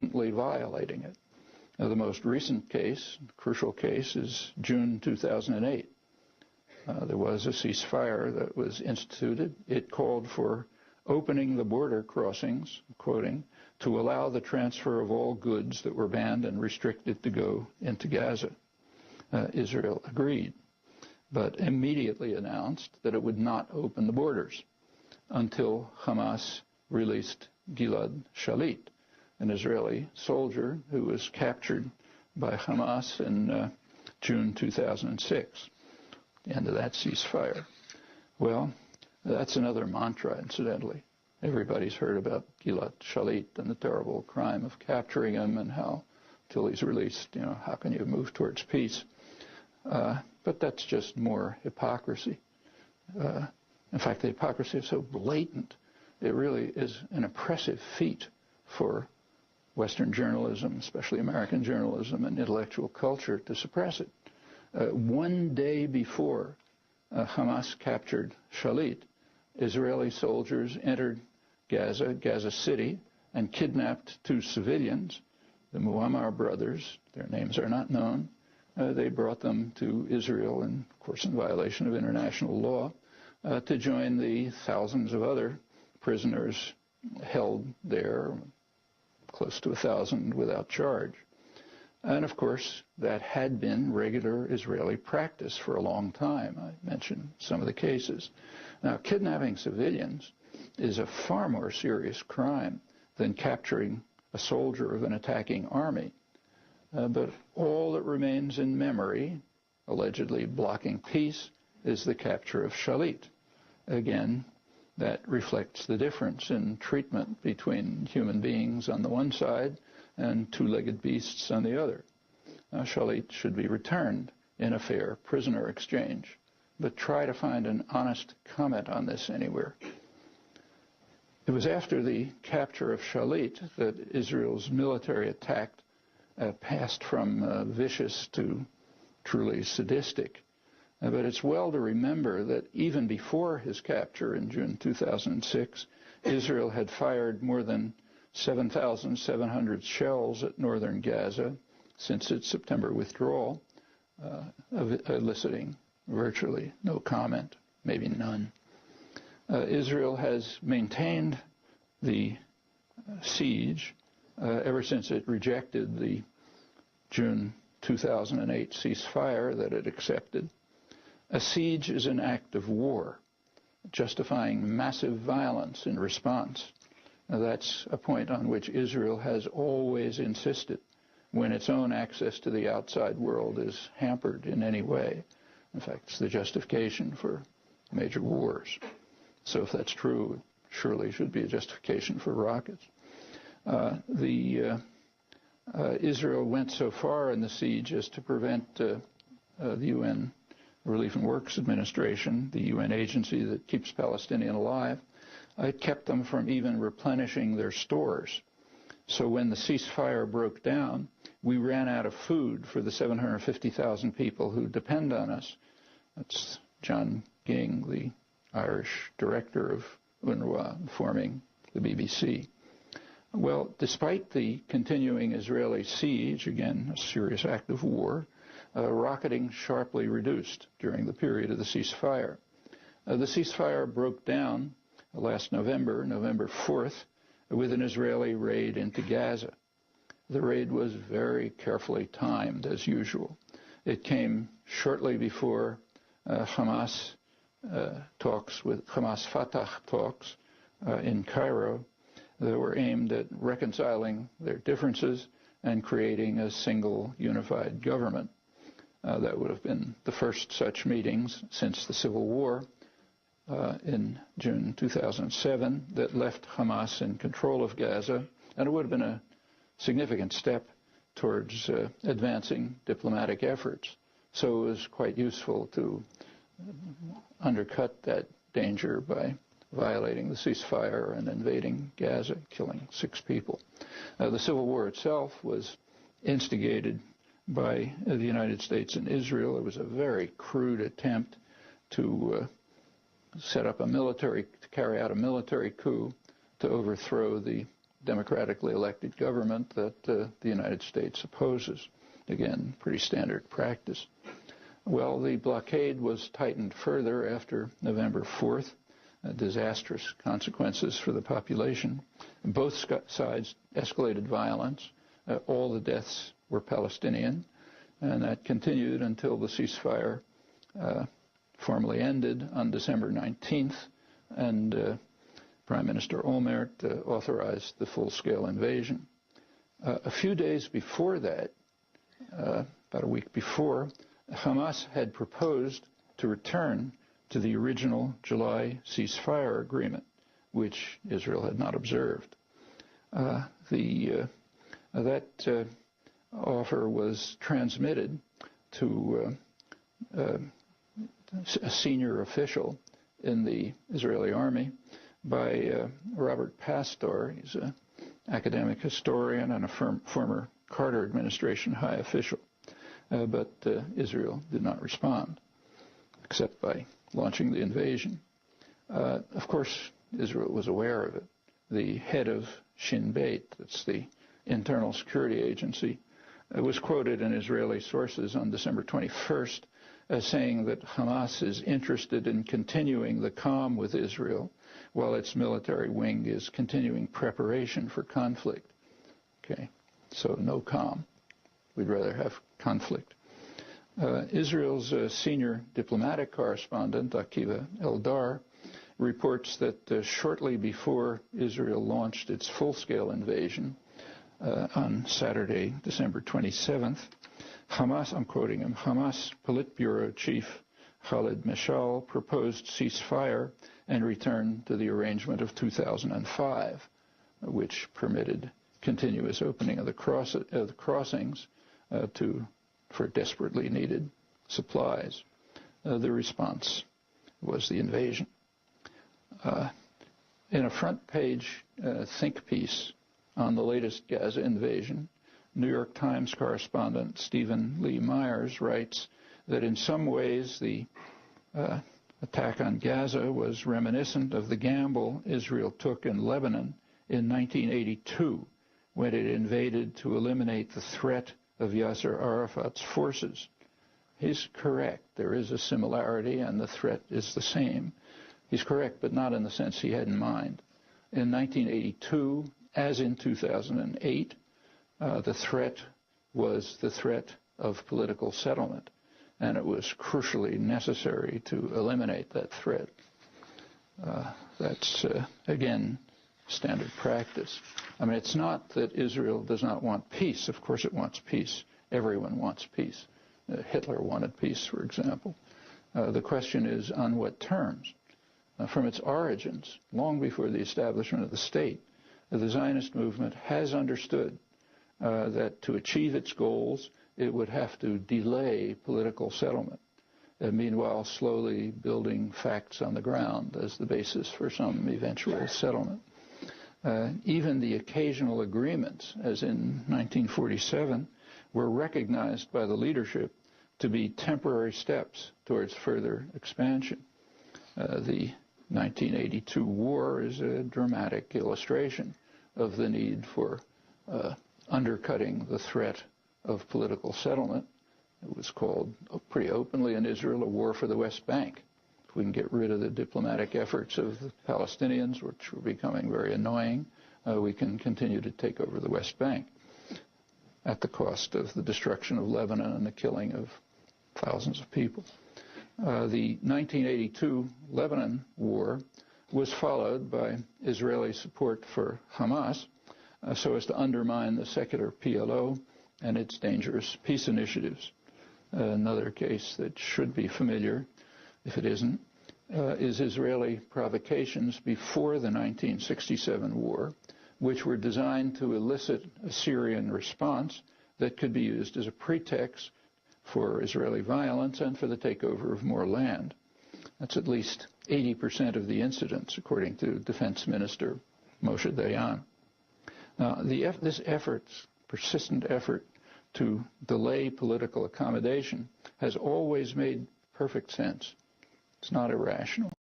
violating it. The most recent case, crucial case, is June 2008. There was a ceasefire that was instituted. It called for opening the border crossings, quoting, to allow the transfer of all goods that were banned and restricted to go into Gaza. Israel agreed, but immediately announced that it would not open the borders until Hamas released Gilad Shalit, an Israeli soldier who was captured by Hamas in June 2006, the end of that ceasefire. Well, that's another mantra, incidentally. Everybody's heard about Gilad Shalit and the terrible crime of capturing him and how, till he's released, how can you move towards peace? But that's just more hypocrisy. In fact, the hypocrisy is so blatant, it really is an oppressive feat for Western journalism, especially American journalism and intellectual culture, to suppress it. One day before Hamas captured Shalit, Israeli soldiers entered Gaza City, and kidnapped 2 civilians, the Muammar brothers. Their names are not known. They brought them to Israel, and of course in violation of international law, to join the thousands of other prisoners held there, close to 1,000 without charge. And of course, that had been regular Israeli practice for a long time. I mentioned some of the cases. Now, kidnapping civilians is a far more serious crime than capturing a soldier of an attacking army. But all that remains in memory, allegedly blocking peace, is the capture of Shalit. Again, that reflects the difference in treatment between human beings on the one side and 2-legged beasts on the other. Shalit should be returned in a fair prisoner exchange, but try to find an honest comment on this anywhere. It was after the capture of Shalit that Israel's military attack passed from vicious to truly sadistic. But it's well to remember that even before his capture in June 2006, Israel had fired more than 7,700 shells at northern Gaza since its September withdrawal, eliciting virtually no comment, maybe none. Israel has maintained the siege ever since it rejected the June 2008 ceasefire that it accepted. A siege is an act of war, justifying massive violence in response. Now, that's a point on which Israel has always insisted when its own access to the outside world is hampered in any way. In fact, it's the justification for major wars. So if that's true, it surely should be a justification for rockets. Israel went so far in the siege as to prevent the UN Relief and Works Administration, the UN agency that keeps Palestinians alive, it kept them from even replenishing their stores. So when the ceasefire broke down, we ran out of food for the 750,000 people who depend on us. That's John Ging, the Irish director of UNRWA, informing the BBC. Well, despite the continuing Israeli siege, again, a serious act of war, rocketing sharply reduced during the period of the ceasefire. The ceasefire broke down last November, November 4th, with an Israeli raid into Gaza. The raid was very carefully timed, as usual. It came shortly before Hamas Fatah talks in Cairo that were aimed at reconciling their differences and creating a single unified government. That would have been the first such meetings since the Civil War in June 2007 that left Hamas in control of Gaza, and it would have been a significant step towards advancing diplomatic efforts. So it was quite useful to undercut that danger by violating the ceasefire and invading Gaza, killing 6 people. The Civil War itself was instigated by the United States and Israel. It was a very crude attempt to carry out a military coup to overthrow the democratically elected government that the United States opposes. Again, pretty standard practice. Well, the blockade was tightened further after November 4th, disastrous consequences for the population. Both sides escalated violence. All the deaths were Palestinian, and that continued until the ceasefire formally ended on December 19th, and Prime Minister Olmert authorized the full-scale invasion. A few days before that, about a week before, Hamas had proposed to return to the original July ceasefire agreement, which Israel had not observed. That offer was transmitted to a senior official in the Israeli army by Robert Pastor. He's an academic historian and a former Carter administration high official. But Israel did not respond, except by launching the invasion. Of course, Israel was aware of it. The head of Shin Bet, that's the internal security agency, was quoted in Israeli sources on December 21st as saying that Hamas is interested in continuing the calm with Israel while its military wing is continuing preparation for conflict. Okay, so no calm. We'd rather have conflict. Israel's senior diplomatic correspondent, Akiva Eldar, reports that shortly before Israel launched its full-scale invasion on Saturday, December 27th, Hamas, I'm quoting him, Hamas Politburo chief Khalid Mashal proposed ceasefire and return to the arrangement of 2005, which permitted continuous opening of the crossings for desperately needed supplies. The response was the invasion. In a front page think piece on the latest Gaza invasion, New York Times correspondent Stephen Lee Myers writes that in some ways the attack on Gaza was reminiscent of the gamble Israel took in Lebanon in 1982 when it invaded to eliminate the threat of Yasser Arafat's forces. He's correct. There is a similarity and the threat is the same. He's correct, but not in the sense he had in mind. In 1982, as in 2008, the threat was the threat of political settlement, and it was crucially necessary to eliminate that threat. That's, again, standard practice. I mean, it's not that Israel does not want peace. Of course it wants peace. Everyone wants peace. Hitler wanted peace, for example. The question is, on what terms? From its origins, long before the establishment of the state, the Zionist movement has understood that to achieve its goals, it would have to delay political settlement, meanwhile slowly building facts on the ground as the basis for some eventual settlement. Even the occasional agreements, as in 1947, were recognized by the leadership to be temporary steps towards further expansion. The 1982 war is a dramatic illustration of the need for undercutting the threat of political settlement. It was called pretty openly in Israel a war for the West Bank. If we can get rid of the diplomatic efforts of the Palestinians, which were becoming very annoying, we can continue to take over the West Bank at the cost of the destruction of Lebanon and the killing of thousands of people. The 1982 Lebanon war was followed by Israeli support for Hamas so as to undermine the secular PLO and its dangerous peace initiatives. Another case that should be familiar, if it isn't, is Israeli provocations before the 1967 war, which were designed to elicit a Syrian response that could be used as a pretext for Israeli violence and for the takeover of more land. That's at least 80% of the incidents, according to Defense Minister Moshe Dayan. Now, this persistent effort to delay political accommodation has always made perfect sense. It's not irrational.